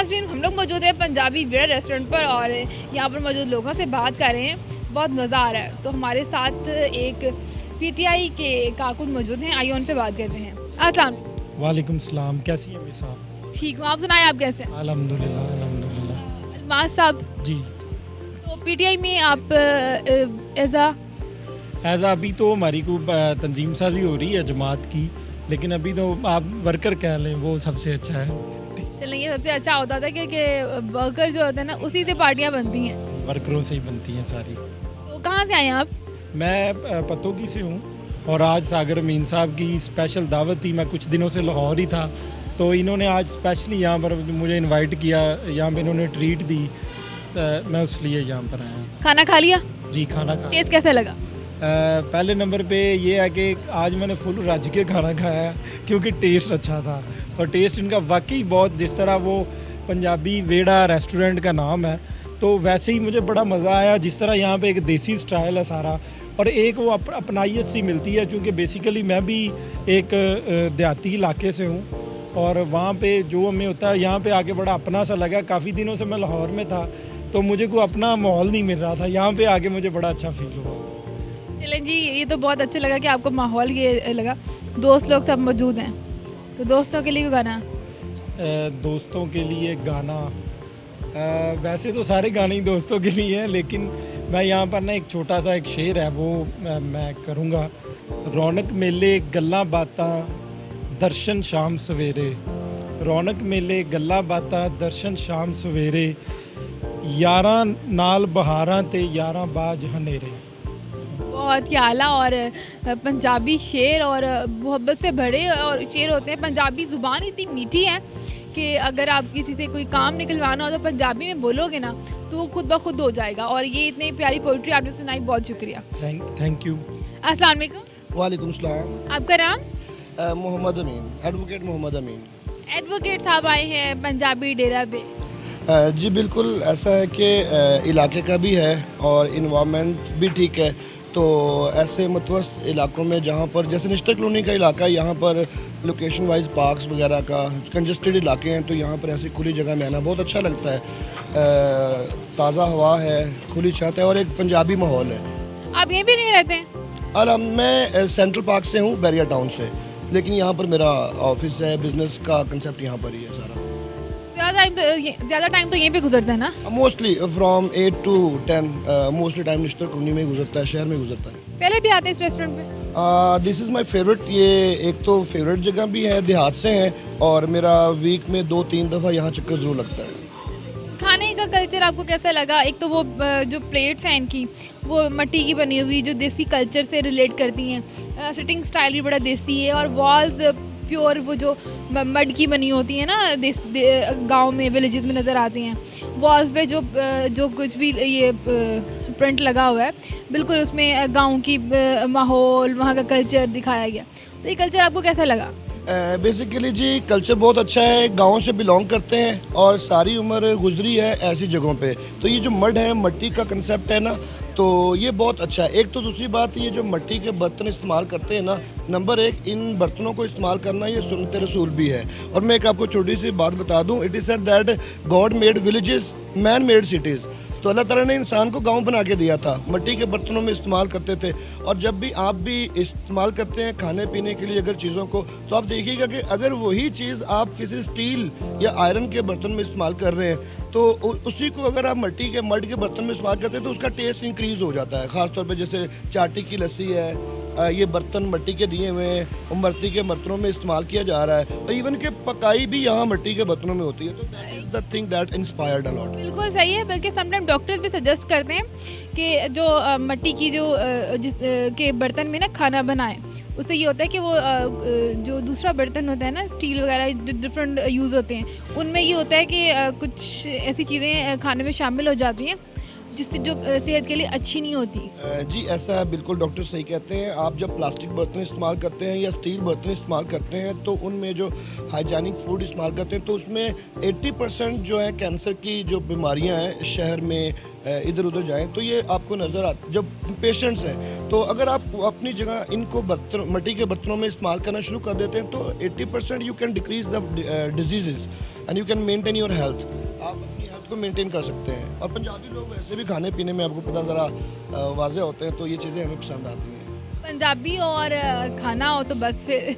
नाज़रीन, हम लोग मौजूद हैं पंजाबी वेड़ा रेस्टोरेंट पर और यहाँ पर मौजूद लोगों से बात कर रहे हैं। बहुत मज़ा आ रहा है। तो हमारे साथ एक पीटीआई के कारकुन मौजूद हैं, आइए उनसे बात करते हैं। अस्सलाम वालेकुम। वालेकुम सलाम, कैसी हैं मिस आप? ठीक हूँ, आप सुनाएं, आप कैसे हैं? अल्हम्दुलिल्लाह अल्हम्दुलिल्लाह। अलमास साहब, जी, तो पीटीआई में आप एज अभी तो हमारी को तंजीम साजी हो रही है जमात की, लेकिन अभी तो आप वर्कर कह लें वो सबसे अच्छा है। चलें, ये सबसे अच्छा होता था क्योंकि वर्कर जो होते हैं ना, उसी से पार्टियाँ बनती हैं। वर्करों से ही बनती हैं सारी। तो कहाँ से आए हैं आप? मैं पतोगी से हूँ और आज सागर अमीन साहब की स्पेशल दावत थी। मैं कुछ दिनों से लाहौर ही था, तो इन्होंने आज स्पेशली यहाँ पर मुझे इनवाइट किया, यहाँ पे इन्होंने ट्रीट दी, तो मैं उस लिए यहाँ पर आया। खाना खा लिया? जी, खाना खा। टेस्ट कैसा लगा? पहले नंबर पे ये है कि आज मैंने फुल रज के खाना खाया है क्योंकि टेस्ट अच्छा था, और टेस्ट इनका वाकई बहुत, जिस तरह वो पंजाबी वेड़ा रेस्टोरेंट का नाम है तो वैसे ही मुझे बड़ा मज़ा आया। जिस तरह यहाँ पे एक देसी स्टाइल है सारा, और एक वो अपनाइयत सी मिलती है, क्योंकि बेसिकली मैं भी एक देहाती इलाके से हूँ और वहाँ पे जो हमें होता है यहाँ पे आके बड़ा अपना सा लगा। काफ़ी दिनों से मैं लाहौर में था तो मुझे कोई अपना माहौल नहीं मिल रहा था, यहाँ पे आके मुझे बड़ा अच्छा फील हुआ। चलें जी, ये तो बहुत अच्छा लगा कि आपको माहौल ये लगा। दोस्त लोग सब मौजूद हैं, तो दोस्तों के लिए कोई गाना? दोस्तों के लिए गाना, वैसे तो सारे गाने ही दोस्तों के लिए हैं, लेकिन मैं यहाँ पर ना एक छोटा सा एक शेर है वो मैं करूँगा। रौनक मेले गल्लां बातां दर्शन शाम सवेरे, रौनक मेले गल्लां बातां दर्शन शाम सवेरे, यारां नाल बहारां ते यारां बाज हनेरे। बहुत ही आला और पंजाबी शेर और मोहब्बत से भरे और शेर होते हैं। पंजाबी ज़ुबान इतनी मीठी है कि अगर आप किसी से कोई काम निकलवाना हो तो पंजाबी में बोलोगे ना तो वो खुद ब खुद हो जाएगा। और ये इतनी प्यारी पोइट्री आपने सुनाई, बहुत शुक्रिया। Thank you. अस्सलाम वालेकुम। वालेकुम सलाम। आपका नाम? मोहम्मद अमीन, एडवोकेट मोहम्मद अमीन। एडवोकेट साहब आए हैं पंजाबी डेरा पे। जी बिल्कुल, ऐसा है कि इलाके का भी है और इन्वामेंट भी ठीक है, तो ऐसे मतवस्त इलाकों में जहाँ पर जैसे निश्तर कॉलोनी का इलाका है, यहाँ पर लोकेशन वाइज पार्क्स वगैरह का कंजस्टेड इलाके हैं, तो यहाँ पर ऐसी खुली जगह में आना बहुत अच्छा लगता है। ताज़ा हवा है, खुली छत है और एक पंजाबी माहौल है। आप यहीं पे कहीं रहते हैं? मैं सेंट्रल पार्क से हूँ, बैरिया टाउन से, लेकिन यहाँ पर मेरा ऑफिस है, बिजनेस का कंसेप्ट यहाँ पर ही है सारा। ज़्यादा टाइम तो यहीं पे गुजरता है ना? Mostly from 8 to 10 mostly time Nishtar colony में गुजरता है, शहर में गुजरता है। पहले भी आते हैं इस रेस्टोरेंट पे? This is my favourite. ये एक तो फेवरेट जगह भी है, देहात से हैं, और मेरा वीक में 2-3 दफ़ा यहाँ चक्कर ज़रूर लगता है। खाने का कल्चर आपको कैसा लगा? एक तो वो जो प्लेट्स हैं इनकी, वो मिट्टी की बनी हुई जो देसी कल्चर से रिलेट करती हैं। सिटिंग स्टाइल भी बड़ा देसी है और वॉल्स प्योर वो जो मड की बनी होती है ना, गांव में विलेजेस में नज़र आती हैं। वॉल्स पे जो कुछ भी ये प्रिंट लगा हुआ है, बिल्कुल उसमें गांव की माहौल, वहाँ का कल्चर दिखाया गया। तो ये कल्चर आपको कैसा लगा? बेसिकली जी कल्चर बहुत अच्छा है, गांव से बिलोंग करते हैं और सारी उम्र गुजरी है ऐसी जगहों पे, तो ये जो मड है, मट्टी का कंसेप्ट है ना, तो ये बहुत अच्छा है। एक तो दूसरी बात, ये जो मट्टी के बर्तन इस्तेमाल करते हैं ना, नंबर एक, इन बर्तनों को इस्तेमाल करना ये सुन्नत रसूल भी है। और मैं एक आपको छोटी सी बात बता दूं, it is said that God made villages, man made cities. तो अल्लाह ताला ने इंसान को गांव बना के दिया था, मिट्टी के बर्तनों में इस्तेमाल करते थे। और जब भी आप भी इस्तेमाल करते हैं खाने पीने के लिए अगर चीज़ों को, तो आप देखिएगा कि अगर वही चीज़ आप किसी स्टील या आयरन के बर्तन में इस्तेमाल कर रहे हैं, तो उसी को अगर आप मिट्टी के मड के बर्तन में इस्तेमाल करते हैं तो उसका टेस्ट इंक्रीज़ हो जाता है। ख़ासतौर पर जैसे चाटी की लस्सी है, ये बर्तन मिट्टी के दिए हुए हैं और मिट्टी के बर्तनों में इस्तेमाल किया जा रहा है, और इवन के पकाई भी यहाँ मिट्टी के बर्तनों में होती है। तो that is the thing that inspired a lot. बिल्कुल सही है, बल्कि समटाइम डॉक्टर्स भी सजेस्ट करते हैं कि जो मिट्टी की जो के बर्तन में ना खाना बनाएं। उससे ये होता है कि वो जो दूसरा बर्तन होता है ना, स्टील वगैरह जो डिफरेंट यूज़ होते हैं, उनमें ये होता है कि कुछ ऐसी चीज़ें खाने में शामिल हो जाती हैं जिससे जो सेहत के लिए अच्छी नहीं होती? जी ऐसा है, बिल्कुल डॉक्टर सही कहते हैं। आप जब प्लास्टिक बर्तन इस्तेमाल करते हैं या स्टील बर्तन इस्तेमाल करते हैं तो उनमें जो हाइजीनिक फूड इस्तेमाल करते हैं तो उसमें 80% जो है कैंसर की जो बीमारियां हैं शहर में इधर उधर जाएं तो ये आपको नज़र आ जब पेशेंट्स हैं तो अगर आप अपनी जगह इनको बर्तन मिट्टी के बर्तनों में इस्तेमाल करना शुरू कर देते हैं तो 80% you can decrease the disease and you can maintain your health. आप अपनी हेल्थ को मेंटेन कर सकते हैं। और पंजाबी लोग वैसे भी खाने पीने में आपको पता ज़रा वाज़े होते हैं तो ये चीज़ें हमें पसंद आती हैं। पंजाबी और खाना हो तो बस फिर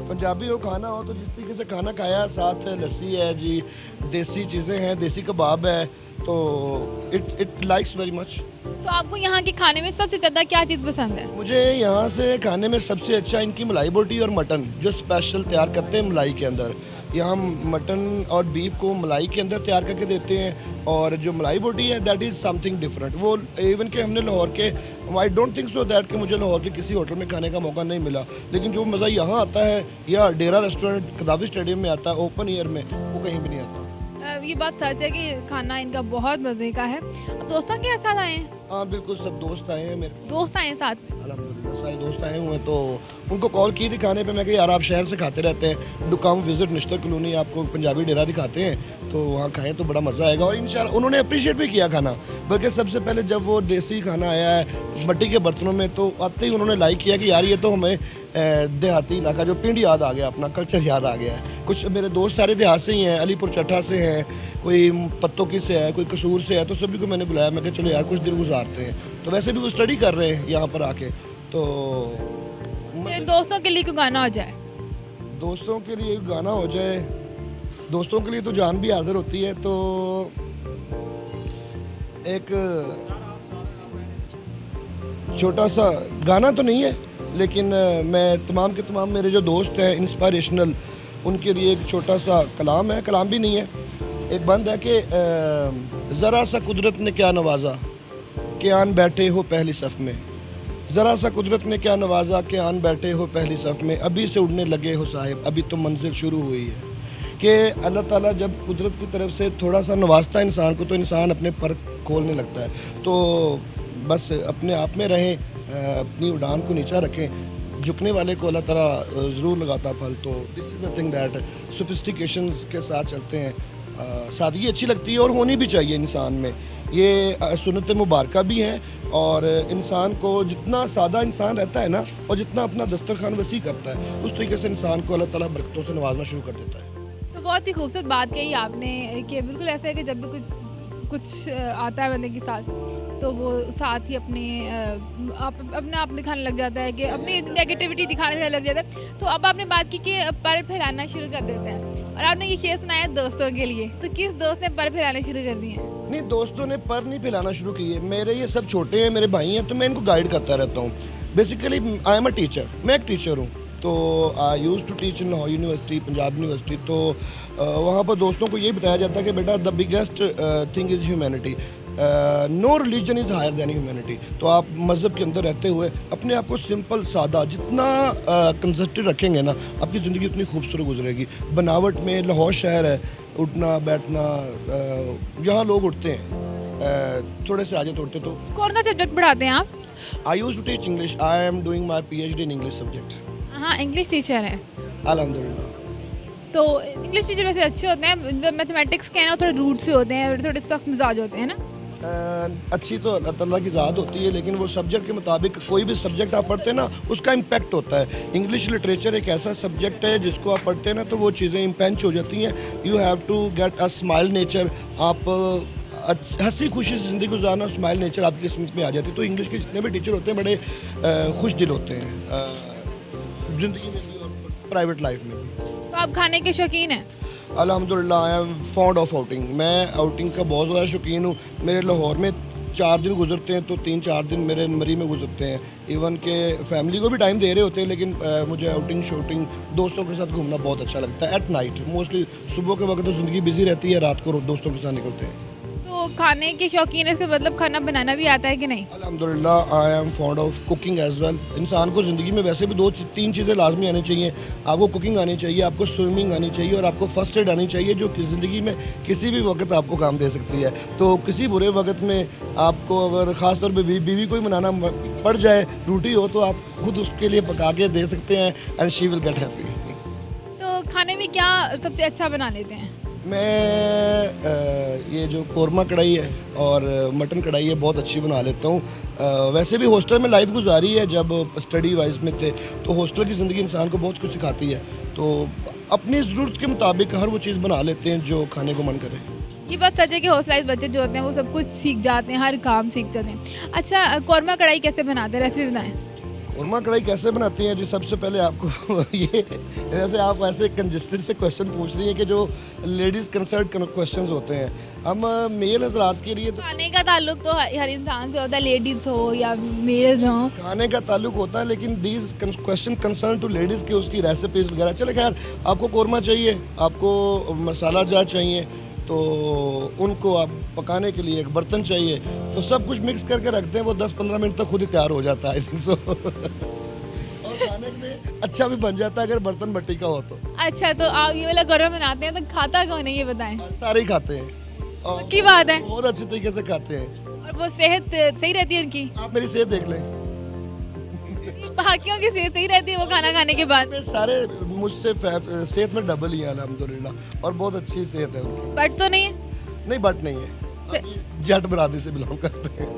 पंजाबी हो खाना हो तो जिस तरीके से खाना खाया, साथ लस्सी है जी, देसी चीज़ें हैं, देसी कबाब है, तो इट लाइक्स वेरी मच। तो आपको यहाँ के खाने में सबसे ज़्यादा क्या चीज़ पसंद है? मुझे यहाँ से खाने में सबसे अच्छा इनकी मलाई बोटी और मटन जो स्पेशल तैयार करते हैं मलाई के अंदर। यहाँ मटन और बीफ को मलाई के अंदर तैयार करके देते हैं और जो मलाई बोटी है दैट इज़ समथिंग डिफरेंट। वो इवन के हमने लाहौर के I don't think so that कि मुझे लाहौर के किसी होटल में खाने का मौका नहीं मिला, लेकिन जो मज़ा यहाँ आता है या डेरा रेस्टोरेंट कदाफी स्टेडियम में आता है ओपन एयर में, वो कहीं भी नहीं आता। ये बात सच है कि खाना इनका बहुत मज़े का है। अब दोस्तों के साथ आए हैं? हाँ बिल्कुल, सब दोस्त आए हैं मेरे। दोस्त आए हैं साथ में? अल्हम्दुलिल्लाह सारे दोस्त आए हुए हैं तो उनको कॉल की थी खाने पे। मैं कहा यार आप शहर से खाते रहते हैं, do come visit Nishtar colony, आपको पंजाबी डेरा दिखाते हैं तो वहाँ खाएं तो बड़ा मज़ा आएगा। और इंशाल्लाह उन्होंने अप्रिशिएट भी किया खाना, बल्कि सबसे पहले जब वो देसी खाना आया है मिट्टी के बर्तनों में तो आते ही उन्होंने लाइक किया कि यार ये तो हमें देहाती इलाका जो पिंड याद आ गया, अपना कल्चर याद आ गया है। कुछ मेरे दोस्त सारे देहात से ही हैं, अलीपुर चट्टा से हैं, कोई पत्तों की से है, कोई कसूर से है, तो सभी को मैंने बुलाया। मैं कहा चलो यार कुछ दिन गुजारते हैं। तो वैसे भी वो स्टडी कर रहे हैं यहाँ पर आके, तो मेरे दोस्तों के लिए कोई गाना हो जाए? दोस्तों के लिए गाना हो जाए, दोस्तों के लिए तो जान भी हाजिर होती है, तो एक छोटा सा गाना तो नहीं है लेकिन मैं तमाम के तमाम मेरे जो दोस्त हैं इंस्पायरेशनल उनके लिए एक छोटा सा कलाम है, कलाम भी नहीं है, एक बंद है कि ज़रा सा कुदरत ने क्या नवाजा कि आन बैठे हो पहली सफ़ में, ज़रा सा कुदरत ने क्या नवाजा कि आन बैठे हो पहली सफ़ में, अभी से उड़ने लगे हो साहिब अभी तो मंजिल शुरू हुई है। कि अल्लाह ताला जब कुदरत की तरफ से थोड़ा सा नवाजता है इंसान को तो इंसान अपने पर खोलने लगता है। तो बस अपने आप में रहें, अपनी उड़ान को नीचा रखें, झुकने वाले को अल्लाह ताला ज़रूर लगाता फल। तो this is the thing that sophistication के साथ चलते हैं। सादगी अच्छी लगती है और होनी भी चाहिए इंसान में, ये सुन्नत मुबारका भी हैं। और इंसान को जितना सादा इंसान रहता है ना और जितना अपना दस्तरखान वसी करता है उस तरीके से इंसान को अल्लाह ताला बरकतों से नवाजना शुरू कर देता है। तो बहुत ही खूबसूरत बात कही आपने कि बिल्कुल ऐसा है कि जब भी कुछ आता है बंदे के साथ तो वो साथ ही अपने आप दिखाने लग जाता है कि अपनी नेगेटिविटी दिखाने लग जाता है। तो अब आपने बात की कि पर फैलाना शुरू कर देते हैं और आपने ये शेर सुनाया दोस्तों के लिए, तो किस दोस्त ने पर फैलाने शुरू कर दिए हैं? नहीं, दोस्तों ने पर नहीं फैलाना शुरू किए, मेरे ये सब छोटे हैं, मेरे भाई हैं, तो मैं इनको गाइड करता रहता हूँ। Basically I am a teacher, मैं एक टीचर हूँ, तो I use to teach in Lahore university, Punjab university. तो वहाँ पर दोस्तों को ये बताया जाता है कि बेटा the biggest thing is humanity, no religion is higher than humanity. तो आप मज़हब के अंदर रहते हुए अपने आप को सिंपल सादा जितना कंजस्टेड रखेंगे ना, आपकी ज़िंदगी उतनी खूबसूरत गुजरेगी। बनावट में लाहौर शहर है, उठना बैठना, यहाँ लोग उठते हैं थोड़े से आगे तोड़ते। तो कौन सा सब्जेक्ट पढ़ाते हैं आप? I use to teach English, I am doing my PhD in English subject. हाँ, इंग्लिश टीचर हैं। अल्हम्दुलिल्लाह। तो इंग्लिश टीचर वैसे अच्छे होते हैं, मैथमेटिक्स के हैं ना थोड़े रूट से होते हैं, थोड़े सख्त मिजाज होते हैं ना? अच्छी तो अल्लाह ताला की ज़ात होती है, लेकिन वो सब्जेक्ट के मुताबिक कोई भी सब्जेक्ट आप पढ़ते हैं ना उसका इम्पैक्ट होता है। इंग्लिश लिटरेचर एक ऐसा सब्जेक्ट है जिसको आप पढ़ते हैं ना तो वो चीज़ें इम्पेंच हो जाती हैं। You have to get a smile nature, आप हंसी खुशी से ज़िंदगी गुजारना, स्माइल नेचर आपकी किस्मत में आ जाती है। तो इंग्लिश के जितने भी टीचर होते हैं बड़े खुश दिल होते हैं ज़िंदगी में भी और प्राइवेट लाइफ में भी। तो आप खाने के शौकीन हैं? अल्हम्दुलिल्लाह I am fond of outing, मैं आउटिंग का बहुत ज़्यादा शौकीन हूँ। मेरे लाहौर में 4 दिन गुजरते हैं तो 3-4 दिन मेरे मरी में गुजरते हैं। इवन के फैमिली को भी टाइम दे रहे होते हैं, लेकिन मुझे आउटिंग शूटिंग दोस्तों के साथ घूमना बहुत अच्छा लगता है। एट नाइट मोस्टली, सुबह के वक्त तो ज़िंदगी बिजी रहती है, रात को दोस्तों के साथ निकलते हैं। तो खाने के शौकीन है, इसका मतलब खाना बनाना भी आता है कि नहीं? अल्हम्दुलिल्लाह I am fond of cooking as well. इंसान को ज़िंदगी में वैसे भी 2-3 चीज़ें लाजमी आनी चाहिए। आपको कुकिंग आनी चाहिए, आपको स्विमिंग आनी चाहिए और आपको फर्स्ट एड आनी चाहिए, जो कि ज़िंदगी में किसी भी वक्त आपको काम दे सकती है। तो किसी बुरे वक्त में आपको अगर ख़ास तौर पे बीवी को ही बनाना पड़ जाए, रोटी हो, तो आप खुद उसके लिए पका के दे सकते हैं and she will get happy. तो खाने में क्या सबसे अच्छा बना लेते हैं? मैं ये जो कोरमा कढ़ाई है और मटन कढ़ाई है बहुत अच्छी बना लेता हूँ। वैसे भी हॉस्टल में लाइफ गुजारी है, जब स्टडी वाइज में थे तो हॉस्टल की ज़िंदगी इंसान को बहुत कुछ सिखाती है। तो अपनी ज़रूरत के मुताबिक हर वो चीज़ बना लेते हैं जो खाने को मन करे। ये बात सच है कि हौसला बच्चे जो होते हैं वो सब कुछ सीख जाते हैं, हर काम सीख जाते हैं। अच्छा, कौरमा कढ़ाई कैसे बनाते हैं, रेसिपी बताएं। कोरमा कढ़ाई कैसे बनाती हैं जी? सबसे पहले आपको ये, वैसे आप ऐसे कंजेस्टेड से क्वेश्चन पूछ रही हैं कि जो लेडीज़ कंसर्न क्वेश्चंस होते हैं, हम मेल हजरात के लिए तो खाने का ताल्लुक तो हर इंसान से होता है, लेडीज़ हो या मेल्स हो। खाने का ताल्लुक होता है, लेकिन these question concern to ladies के उसकी रेसिपीज़ वगैरह। चले खैर, आपको कोरमा चाहिए, आपको मसाला जार चाहिए, तो उनको आप पकाने के लिए एक बर्तन चाहिए, तो सब कुछ मिक्स करके रखते हैं, वो 10-15 मिनट तक खुद ही तैयार हो जाता है, आई थिंक सो। और खाने में अच्छा भी बन जाता है अगर बर्तन मिट्टी का हो तो। अच्छा, तो आप ये वाला कौरमा बनाते हैं तो खाता कौन है ये बताएं। सारे ही खाते हैं और पक्की बात है? बहुत अच्छे तरीके से खाते हैं। और वो सेहत सही रहती है उनकी? आप मेरी सेहत देख लें, बाकियों की सेहत सही रहती है वो खाना खाने के बाद? मैं सारे मुझसे सेहत में डबल ही है अल्हम्दुलिल्लाह, और बहुत अच्छी सेहत है उनकी। बट तो नहीं है? नहीं, बट नहीं है, जट बरादरी से बिलोंग करते हैं।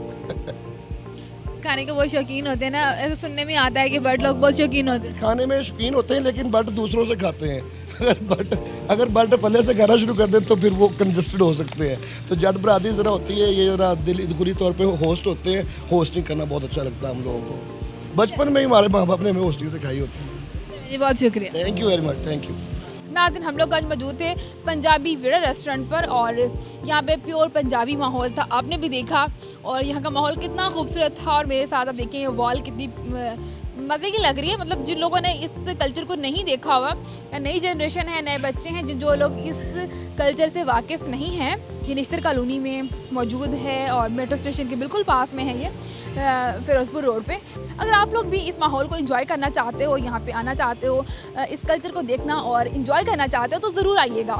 खाने के बहुत शौकीन होते हैं ना, ऐसा सुनने में आता है कि बट लोग बहुत शौकीन होते हैं। खाने में शौकीन होते हैं, लेकिन बट दूसरों से खाते हैं। अगर बट पहले से खाना शुरू कर दें तो फिर वो कंजस्टेड हो सकते हैं। तो जट बरादरी ज़रा होती है, ये ज़रा दिली तौर पे होस्ट होते हैं। होस्टिंग करना बहुत अच्छा लगता है हम लोगों को। बचपन में ही हमारे माँ बाप ने हमें होस्टिंग सिखाई होती है। जी, बहुत शुक्रिया। Thank you very much, thank you. नाज़रीन, हम लोग आज मौजूद थे पंजाबी विड़ा रेस्टोरेंट पर और यहाँ पे प्योर पंजाबी माहौल था, आपने भी देखा। और यहाँ का माहौल कितना खूबसूरत था, और मेरे साथ आप देखें ये वॉल कितनी मज़े की लग रही है। मतलब जिन लोगों ने इस कल्चर को नहीं देखा हुआ, या नई जनरेशन है, नए बच्चे हैं जो लोग इस कल्चर से वाकिफ़ नहीं हैं, ये निश्तर कॉलोनी में मौजूद है और मेट्रो स्टेशन के बिल्कुल पास में है ये, फ़िरोज़पुर रोड पे। अगर आप लोग भी इस माहौल को एंजॉय करना चाहते हो, यहाँ पे आना चाहते हो, इस कल्चर को देखना और एंजॉय करना चाहते हो, तो ज़रूर आइएगा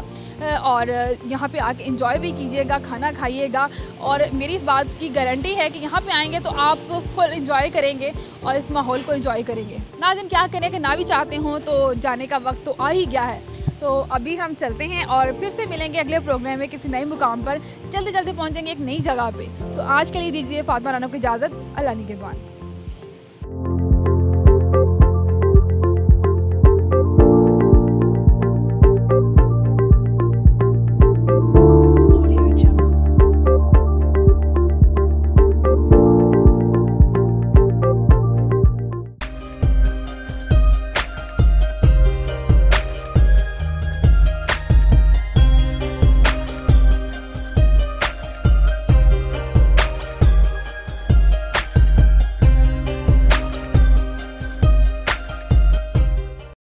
और यहाँ पे आके एंजॉय भी कीजिएगा, खाना खाइएगा। और मेरी इस बात की गारंटी है कि यहाँ पे आएंगे तो आप फुल एंजॉय करेंगे और इस माहौल को एंजॉय करेंगे। नाज़रीन, क्या करें, अगर ना भी चाहते हों तो जाने का वक्त तो आ ही गया है। तो अभी हम चलते हैं और फिर से मिलेंगे अगले प्रोग्राम में किसी नए मुकाम पर। जल्दी जल्दी पहुँचेंगे एक नई जगह पे। तो आज के लिए दीजिए फातिमा राना को इजाज़त। अल्लाह निगहबान।